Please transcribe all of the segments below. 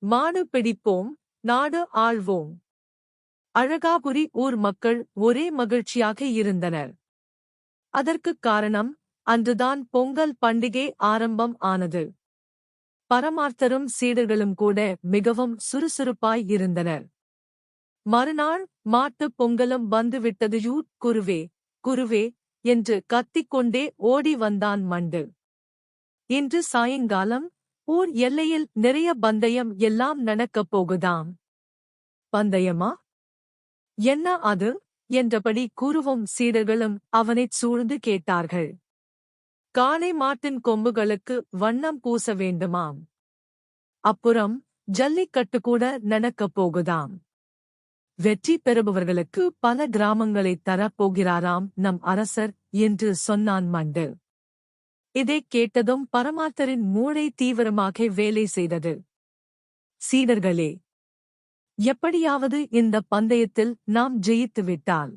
மாடு பிடிப்போம், நாடு ஆள்வோம். அழகாபுரி ஊர் மக்கள் ஒரே மகிழ்ச்சியாக இருந்தனர். அதற்குக் காரணம், அன்றுதான் பொங்கல் பண்டிகை ஆரம்பம் ஆனது. பரமார்த்தரும் சீடர்களும் கூட மிகவும் சுறுசுறுப்பாய் இருந்தனர். மறுநாள் மாட்டுப் பொங்கலும் வந்துவிட்டது. குருவே, குருவே என்று கத்திக்கொண்டே ஓடி வந்தான் மண்டு. இன்று சாயங்காலம் ஊர் எல்லையில் நிறைய பந்தயம் எல்லாம் நடக்கப் போகுதாம். பந்தயமா? என்ன அது? என்றபடி குருவும் சீடர்களும் அவனைச் சூழ்ந்து கேட்டார்கள். காளை மாட்டின் கொம்புகளுக்கு வண்ணம் பூச வேண்டுமாம். அப்புறம் ஜல்லிக்கட்டு கூட நடக்கப் போகுதாம். வெற்றி பெறுபவர்களுக்கு பல கிராமங்களைத் தரப்போகிறாராம் நம் அரசர் என்று சொன்னான் மண்டு. இதைக் கேட்டதும் பரமார்த்தரின் மூளை தீவிரமாக வேலை செய்தது. சீடர்களே, எப்படியாவது இந்த பந்தயத்தில் நாம் ஜெயித்துவிட்டால்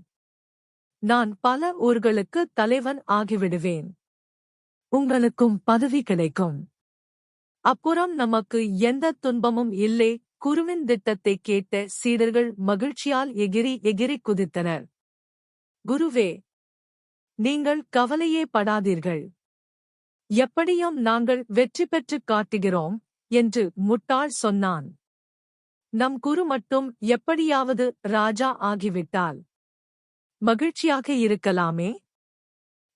நான் பல ஊர்களுக்கு தலைவன் ஆகிவிடுவேன். உங்களுக்கும் பதவி கிடைக்கும். அப்புறம் நமக்கு எந்த துன்பமும் இல்லை. குருவின் திட்டத்தைக் கேட்ட சீடர்கள் மகிழ்ச்சியால் எகிரி எகிரி குதித்தனர். குருவே, நீங்கள் கவலையே படாதீர்கள். எப்படியும் நாங்கள் வெற்றி பெற்றுக் காட்டுகிறோம் என்று முட்டாள் சொன்னான். நம் குரு மட்டும் எப்படியாவது ராஜா ஆகிவிட்டால் மகிழ்ச்சியாக இருக்கலாமே.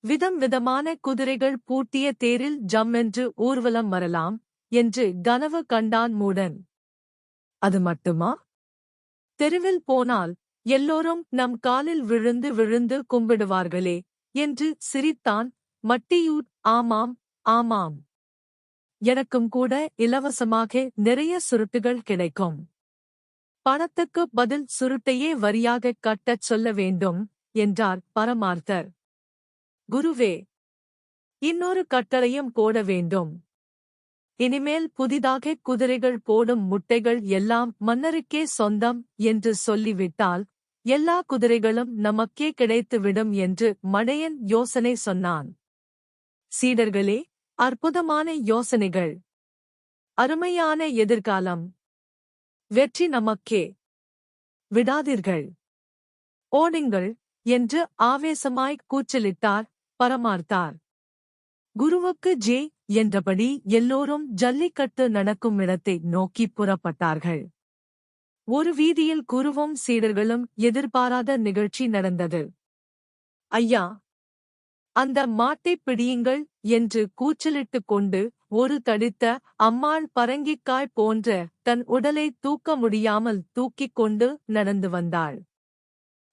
விதம் விதமான குதிரைகள் பூட்டிய தேரில் ஜம்மென்று ஊர்வலம் வரலாம் என்று கனவு கண்டான் மூடன். அது மட்டுமா? தெருவில் போனால் எல்லோரும் நம் காலில் விழுந்து விழுந்து கும்பிடுவார்களே என்று சிரித்தான் மட்டியூர். ஆமாம், ஆமாம். எனக்கும் கூட இலவசமாக நிறைய சுருட்டுகள் கிடைக்கும். பணத்துக்கு பதில் சுருட்டையே வரியாகக் கட்டச் சொல்ல வேண்டும் என்றார் பரமார்த்தர். குருவே, இன்னொரு கட்டளையும் போட வேண்டும். இனிமேல் புதிதாக குதிரைகள் போடும் முட்டைகள் எல்லாம் மன்னருக்கே சொந்தம் என்று சொல்லிவிட்டால் எல்லா குதிரைகளும் நமக்கே கிடைத்துவிடும் என்று மடையன் யோசனை சொன்னான். சீடர்களே, அற்புதமான யோசனைகள். அருமையான எதிர்காலம். வெற்றி நமக்கே. விடாதீர்கள். ஓடுங்கள் என்று ஆவேசமாய் கூச்சலிட்டார் பரமார்த்தார். குருவுக்கு ஜே என்றபடி எல்லோரும் ஜல்லிக்கட்டு நடக்கும் இடத்தை நோக்கி புறப்பட்டார்கள். ஒரு வீதியில் குருவும் சீடர்களும் எதிர்பாராத நிகழ்ச்சி நடந்தது. ஐயா, அந்த மாட்டைப் பிடியுங்கள் என்று கூச்சலிட்டுக் கொண்டு ஒரு தடித்த அம்மாள் பரங்கிக்காய் போன்ற தன் உடலை தூக்க முடியாமல் தூக்கிக் கொண்டு நடந்து வந்தாள்.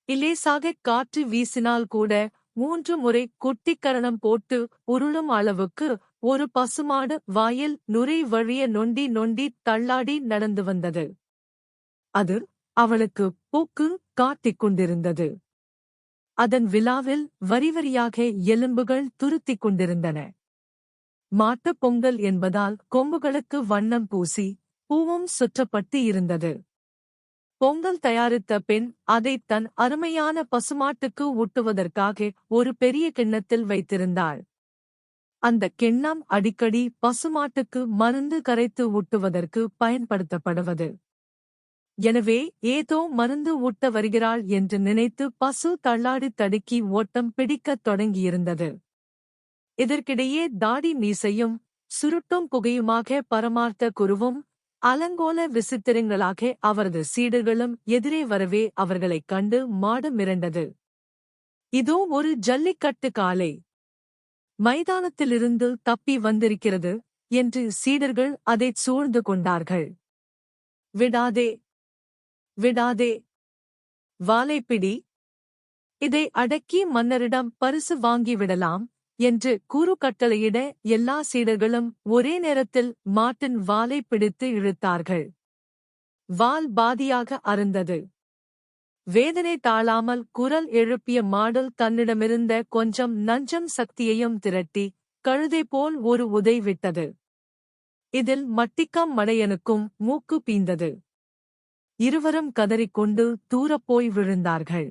இலேசாகக் காற்று வீசினால் கூட 3 முறை குட்டிக்கரணம் போட்டு உருளும் அளவுக்கு ஒரு பசுமாடு வாயில் நுரை வழிய நொண்டி நொண்டி தள்ளாடி நடந்து வந்தது. அது அவளுக்கு போக்கு காட்டிக் கொண்டிருந்தது. அதன் விலாவில் வரிவரியாக எலும்புகள் துருத்திக் கொண்டிருந்தன. மாட்டுப் பொங்கல் என்பதால் கொம்புகளுக்கு வண்ணம் பூசி பூவும் சுற்றப்பட்டு இருந்தது. பொங்கல் தயாரித்த பெண் அதை தன் அருமையான பசுமாட்டுக்கு ஊட்டுவதற்காக ஒரு பெரிய கிண்ணத்தில் வைத்திருந்தாள். அந்த கிண்ணம் அடிக்கடி பசுமாட்டுக்கு மருந்து கரைத்து ஊட்டுவதற்கு பயன்படுத்தப்படுவது. எனவே ஏதோ மருந்து ஊட்ட வருகிறாள் என்று நினைத்து பசு தள்ளாடி தடுக்கி ஓட்டம் பிடிக்கத் தொடங்கியிருந்தது. இதற்கிடையே தாடி மீசையும் சுருட்டும் புகையுமாக பரமார்த்த குருவும் அலங்கோல விசித்திரங்களாக அவரது சீடர்களும் எதிரே வரவே அவர்களைக் கண்டு மாடு மிரண்டது. இதோ ஒரு ஜல்லிக்கட்டு காளை மைதானத்திலிருந்து தப்பி வந்திருக்கிறது என்று சீடர்கள் அதைச் சூழ்ந்து கொண்டார்கள். விடாதே, விடாதே, வாலைப்பிடி, இதை அடக்கி மன்னரிடம் பரிசு வாங்கிவிடலாம் என்று குரு கட்டளையிட எல்லா சீடர்களும் ஒரே நேரத்தில் மாட்டின் வாலை பிடித்து இழுத்தார்கள். வால் பாதியாக அறுந்தது. வேதனை தாழாமல் குரல் எழுப்பிய மாடு தன்னிடமிருந்த கொஞ்சம் நஞ்சம் சக்தியையும் திரட்டி கழுதை போல் ஒரு உதை விட்டது. இதில் மட்டிக்கம் மடையனுக்கும் மூக்கு பீந்தது. இருவரும் கதறிக்கொண்டு தூரப்போய் விழுந்தார்கள்.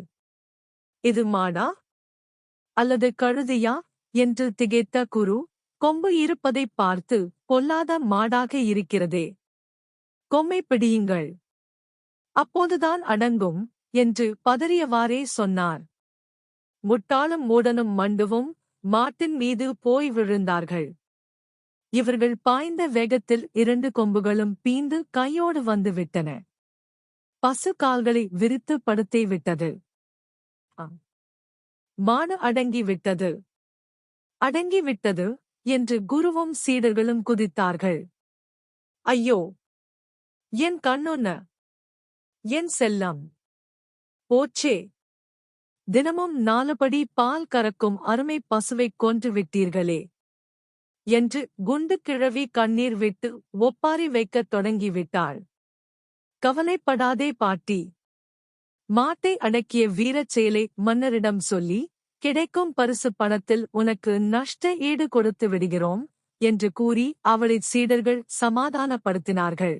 இது மாடா அல்லது கழுதையா என்று திகைத்த குரு, கொம்பு இருப்பதைப் பார்த்து பொல்லாத மாடாக இருக்கிறதே, கொம்மை பிடியுங்கள். அப்போதுதான் அடங்கும், என்று பதறியவாறே சொன்னார். முட்டாளும் மூடனும் மண்டுவும் மாட்டின் மீது போய் விழுந்தார்கள். இவர்கள் பாய்ந்த வேகத்தில் 2 கொம்புகளும் பீந்து கையோடு வந்து விட்டன. பசு கால்களை விரித்து படுத்தே விட்டது. மாடு அடங்கி விட்டது. அடங்கி விட்டது என்று குருவும் சீடர்களும் குதித்தார்கள். ஐயோ! என் கண்ணுண்ண! என் செல்லம்! போச்சே! தினமும் 4 படி பால் கறக்கும் அருமை பசுவைக் கொன்று விட்டீர்களே! என்று குண்டு கிழவி கண்ணீர் விட்டு ஒப்பாரி வைக்கத் தொடங்கிவிட்டாள். கவலைப்படாதே பாட்டி. மாட்டை அடக்கிய வீரச் செயலை மன்னரிடம் சொல்லி, கிடைக்கும் பரிசு பணத்தில் உனக்கு நஷ்ட ஈடு கொடுத்து விடுகிறோம், என்று கூறி அவளைச் சீடர்கள் சமாதானப்படுத்தினார்கள்.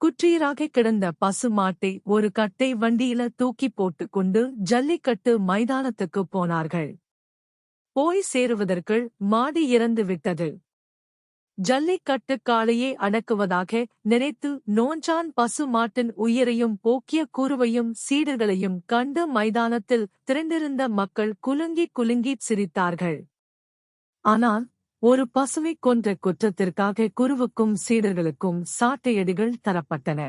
குற்றீராகக் கிடந்த பசு மாட்டை ஒரு கட்டை வண்டியில தூக்கிப் போட்டுக் கொண்டு ஜல்லிக்கட்டு மைதானத்துக்குப் போனார்கள். போய் சேருவதற்குள் மாடு இறந்து விட்டது. ஜல்லிக்கட்டுக் காளையை அடக்குவதாக நினைத்து நோஞ்சான் பசு மாட்டின் உயிரையும் போக்கிய குருவையும் சீடர்களையும் கண்டு மைதானத்தில் திரண்டிருந்த மக்கள் குலுங்கிக் குலுங்கிச் சிரித்தார்கள். ஆனால் ஒரு பசுவைக் கொன்ற குற்றத்திற்காக குருவுக்கும் சீடர்களுக்கும் சாட்டையடிகள் தரப்பட்டன.